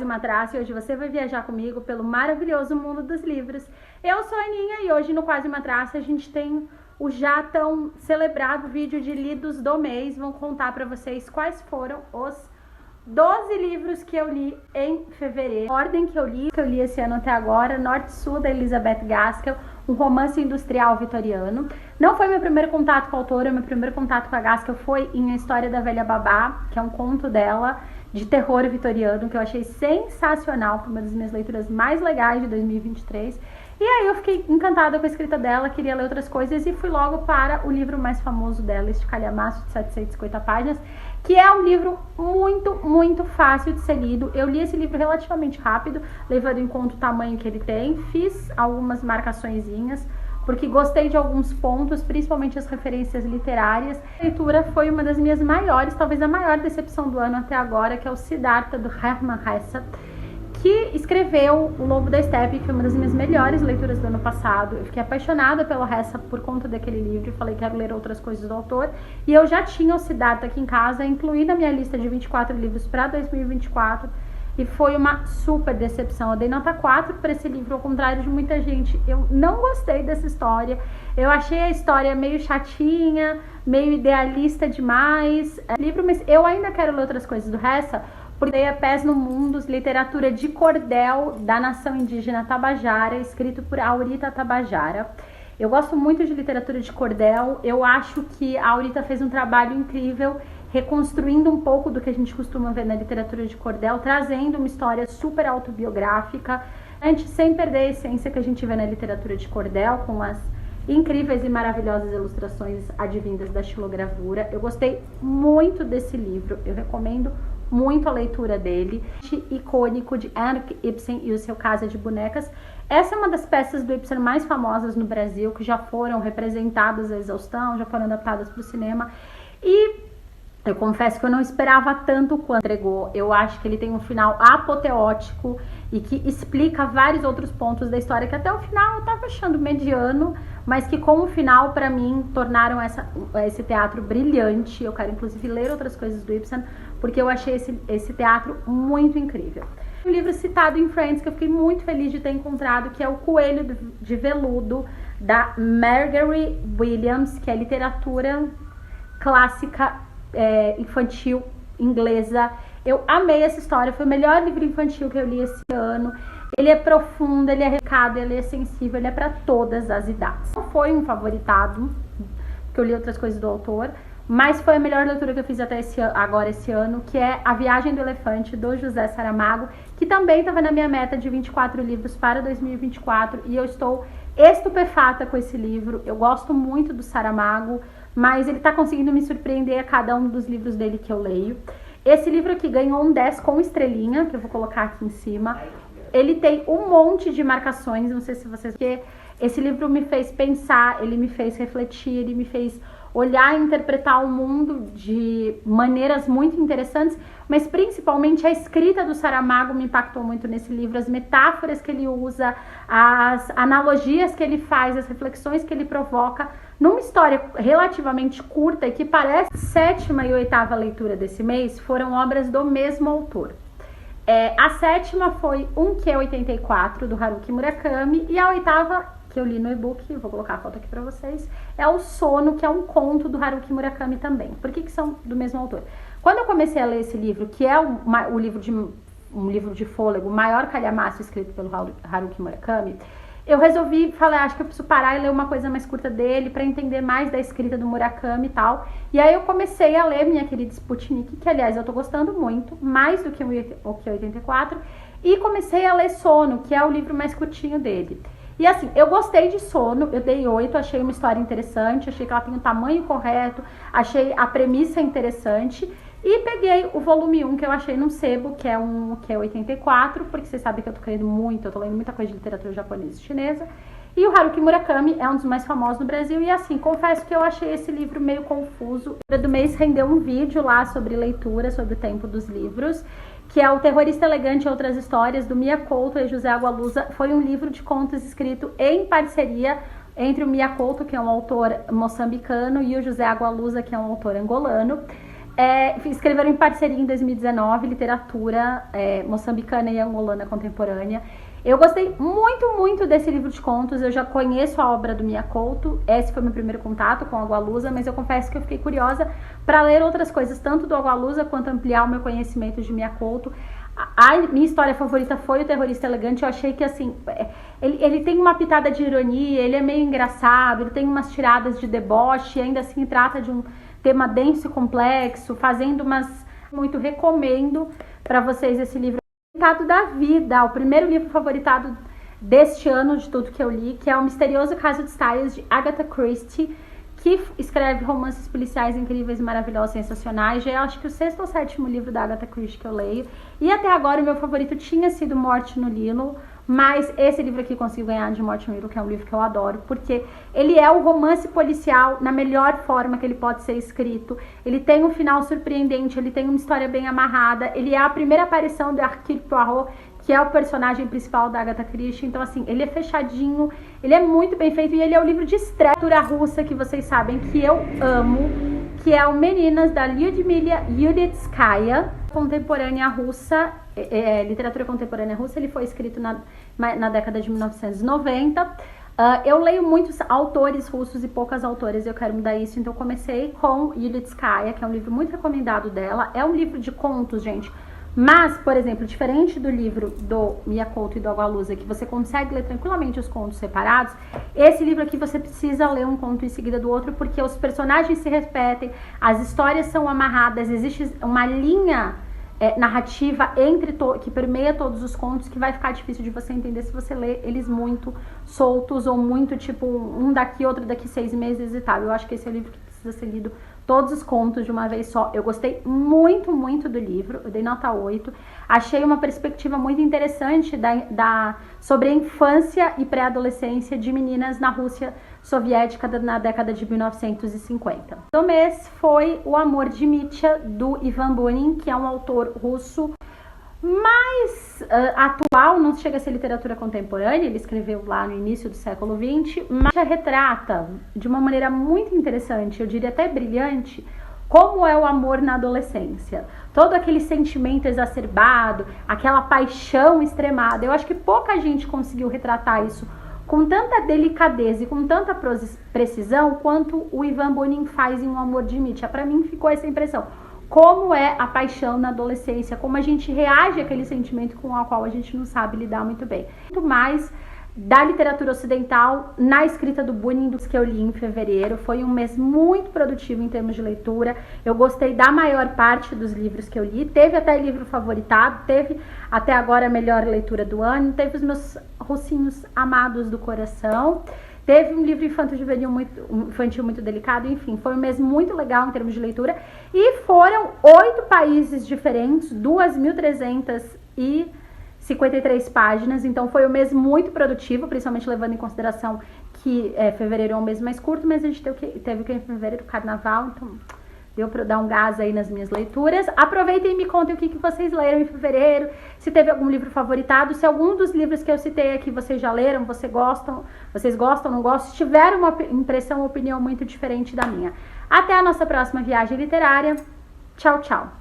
Matraça, e hoje você vai viajar comigo pelo maravilhoso mundo dos livros. Eu sou a Aninha e hoje no Quase Matraça a gente tem o já tão celebrado vídeo de lidos do mês. Vou contar pra vocês quais foram os 12 livros que eu li em fevereiro. A ordem que eu li esse ano até agora: Norte-Sul, da Elizabeth Gaskell, um romance industrial vitoriano. Não foi meu primeiro contato com a autora, meu primeiro contato com a Gaskell foi em A História da Velha Babá, que é um conto dela de terror vitoriano, que eu achei sensacional, foi uma das minhas leituras mais legais de 2023. E aí eu fiquei encantada com a escrita dela, queria ler outras coisas e fui logo para o livro mais famoso dela, este calhamaço de 750 páginas, que é um livro muito fácil de ser lido. Eu li esse livro relativamente rápido, levando em conta o tamanho que ele tem, fiz algumas marcaçõezinhas, porque gostei de alguns pontos, principalmente as referências literárias. A leitura foi uma das minhas maiores, talvez a maior decepção do ano até agora, que é o Siddhartha, do Hermann Hesse, que escreveu O Lobo da Steppe, que foi uma das minhas melhores leituras do ano passado. Eu fiquei apaixonada pelo Hesse por conta daquele livro e falei que quero ler outras coisas do autor. E eu já tinha o Siddhartha aqui em casa, incluí na minha lista de 24 livros para 2024. E foi uma super decepção. Eu dei nota 4 para esse livro, ao contrário de muita gente. Eu não gostei dessa história. Eu achei a história meio chatinha, meio idealista demais. Livro, mas eu ainda quero ler outras coisas do Hesse, porque dei a Pés no Mundo, literatura de cordel da nação indígena Tabajara, escrito por Aurita Tabajara. Eu gosto muito de literatura de cordel. Eu acho que a Aurita fez um trabalho incrível, reconstruindo um pouco do que a gente costuma ver na literatura de cordel, trazendo uma história super autobiográfica, sem perder a essência que a gente vê na literatura de cordel, com as incríveis e maravilhosas ilustrações advindas da xilogravura. Eu gostei muito desse livro, eu recomendo muito a leitura dele. Icônico, de Henrik Ibsen e o seu Casa de Bonecas. Essa é uma das peças do Ibsen mais famosas no Brasil, que já foram representadas à exaustão, já foram adaptadas para o cinema. E eu confesso que eu não esperava tanto quanto entregou. Eu acho que ele tem um final apoteótico e que explica vários outros pontos da história que até o final eu tava achando mediano, mas que com o final, para mim, tornaram esse teatro brilhante. Eu quero inclusive ler outras coisas do Ibsen, porque eu achei esse teatro muito incrível. Um livro citado em Friends, que eu fiquei muito feliz de ter encontrado, que é O Coelho de Veludo, da Margery Williams, que é literatura clássica infantil inglesa. Eu amei essa história, foi o melhor livro infantil que eu li esse ano. Ele é profundo, ele é recado, ele é sensível, ele é para todas as idades. Não foi um favoritado, porque eu li outras coisas do autor, mas foi a melhor leitura que eu fiz até esse ano, que é A Viagem do Elefante, do José Saramago, que também estava na minha meta de 24 livros para 2024, e eu estou estupefata com esse livro. Eu gosto muito do Saramago, mas ele está conseguindo me surpreender a cada um dos livros dele que eu leio. Esse livro aqui ganhou um 10 com estrelinha, que eu vou colocar aqui em cima. Ele tem um monte de marcações, não sei se vocês... Porque esse livro me fez pensar, ele me fez refletir, ele me fez olhar e interpretar o mundo de maneiras muito interessantes, mas principalmente a escrita do Saramago me impactou muito nesse livro, as metáforas que ele usa, as analogias que ele faz, as reflexões que ele provoca, numa história relativamente curta e que parece. A 7ª e 8ª leitura desse mês foram obras do mesmo autor. A 7ª foi Um Q84, do Haruki Murakami, e a 8ª, que eu li no e-book, vou colocar a foto aqui pra vocês, é O Sono, que é um conto do Haruki Murakami também. Por que são do mesmo autor? Quando eu comecei a ler esse livro, que é um livro de fôlego, o maior calhamaço escrito pelo Haruki Murakami, eu resolvi, acho que eu preciso parar e ler uma coisa mais curta dele para entender mais da escrita do Murakami e tal. E aí eu comecei a ler Minha Querida Sputnik, que aliás eu tô gostando muito, mais do que o Q84, e comecei a ler Sono, que é o livro mais curtinho dele. E assim, eu gostei de Sono, eu dei 8, achei uma história interessante, achei que ela tem o tamanho correto, achei a premissa interessante. E peguei o volume 1, que eu achei num sebo, que é um Q84, porque vocês sabem que eu tô querendo muito, eu tô lendo muita coisa de literatura japonesa e chinesa. E o Haruki Murakami é um dos mais famosos no Brasil, e assim, confesso que eu achei esse livro meio confuso. Do mês rendeu um vídeo lá sobre leitura, sobre o tempo dos livros, que é O Terrorista Elegante e Outras Histórias, do Mia Couto e José Agualusa. Foi um livro de contos escrito em parceria entre o Mia Couto, que é um autor moçambicano, e o José Agualusa, que é um autor angolano. escreveram em parceria em 2019, literatura moçambicana e angolana contemporânea. Eu gostei muito, muito desse livro de contos. Eu já conheço a obra do Mia Couto. Esse foi meu primeiro contato com a Agualusa, mas eu confesso que eu fiquei curiosa para ler outras coisas, tanto do Agualusa quanto ampliar o meu conhecimento de Mia Couto. A minha história favorita foi O Terrorista Elegante. Eu achei que, assim, ele tem uma pitada de ironia, ele é meio engraçado, ele tem umas tiradas de deboche, e ainda assim trata de um tema denso e complexo, muito recomendo para vocês esse livro da vida, o primeiro livro favoritado deste ano, de tudo que eu li, que é O Misterioso Caso de Styles, de Agatha Christie, que escreve romances policiais incríveis, maravilhosos, sensacionais. Já acho que o 6º ou 7º livro da Agatha Christie que eu leio. E até agora o meu favorito tinha sido Morte no Nilo, mas esse livro aqui consigo ganhar de Morte no Nilo, que é um livro que eu adoro, porque ele é o romance policial na melhor forma que ele pode ser escrito. Ele tem um final surpreendente, ele tem uma história bem amarrada, ele é a primeira aparição de Hercule Poirot, que é o personagem principal da Agatha Christie. Então, assim, ele é fechadinho, ele é muito bem feito, e ele é o livro de estreia da literatura russa, que vocês sabem que eu amo, que é o Meninas, da Lyudmila Yudetskaya, contemporânea russa, literatura contemporânea russa. Ele foi escrito na década de 1990. Eu leio muitos autores russos e poucas autoras, eu quero mudar isso, então eu comecei com Yudetskaya, que é um livro muito recomendado dela. É um livro de contos, gente, mas, por exemplo, diferente do livro do Mia Couto e do Agualusa, que você consegue ler tranquilamente os contos separados, esse livro aqui você precisa ler um conto em seguida do outro, porque os personagens se repetem, as histórias são amarradas, existe uma linha narrativa que permeia todos os contos, que vai ficar difícil de você entender se você ler eles muito soltos, ou muito tipo um daqui, outro daqui 6 meses e tal. Eu acho que esse é o livro que precisa ser lido, todos os contos de uma vez só. Eu gostei muito, muito do livro, eu dei nota 8. Achei uma perspectiva muito interessante sobre a infância e pré-adolescência de meninas na Rússia soviética na década de 1950. O mês foi O Amor de Mitya, do Ivan Bunin, que é um autor russo mais atual, não chega a ser literatura contemporânea, ele escreveu lá no início do século XX, mas retrata de uma maneira muito interessante, eu diria até brilhante, como é o amor na adolescência. Todo aquele sentimento exacerbado, aquela paixão extremada. Eu acho que pouca gente conseguiu retratar isso com tanta delicadeza e com tanta precisão quanto o Ivan Bunin faz em O Amor de Mitya. Para mim ficou essa impressão. Como é a paixão na adolescência, como a gente reage àquele sentimento com o qual a gente não sabe lidar muito bem. Muito mais da literatura ocidental na escrita do Bunin, dos que eu li em fevereiro. Foi um mês muito produtivo em termos de leitura. Eu gostei da maior parte dos livros que eu li. Teve até livro favoritado, teve até agora a melhor leitura do ano, teve os meus russinhos amados do coração. Teve um livro infantil muito delicado, enfim, foi um mês muito legal em termos de leitura. E foram 8 países diferentes, 2.353 páginas, então foi um mês muito produtivo, principalmente levando em consideração que fevereiro é um mês mais curto, mas a gente teve que em fevereiro carnaval, então deu para dar um gás aí nas minhas leituras. Aproveitem e me contem o que vocês leram em fevereiro, se teve algum livro favoritado, se algum dos livros que eu citei aqui vocês já leram, vocês gostam, não gostam, se tiveram uma impressão ou opinião muito diferente da minha. Até a nossa próxima viagem literária. Tchau, tchau!